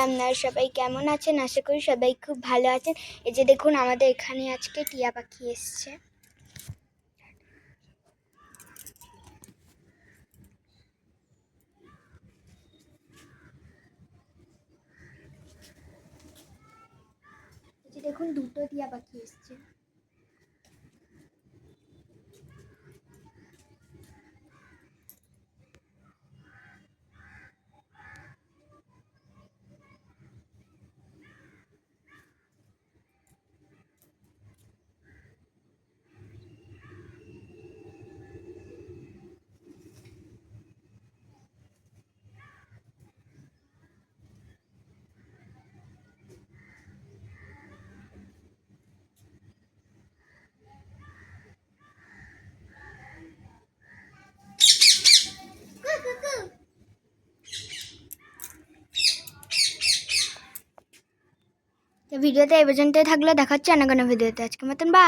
আপনারা সবাই কেমন আছেন? আশা করি সবাই খুব ভালো আছেন। এই যে দেখুন আমাদের এখানে আজকে টিয়া পাখি এসছে। এই যে দেখুন দুটো টিয়া পাখি এসছে। ভিডিওতে এই পর্যন্তই থাকলো, দেখা হচ্ছে অন্য কোনো ভিডিওতে। আজকের মতন বাই।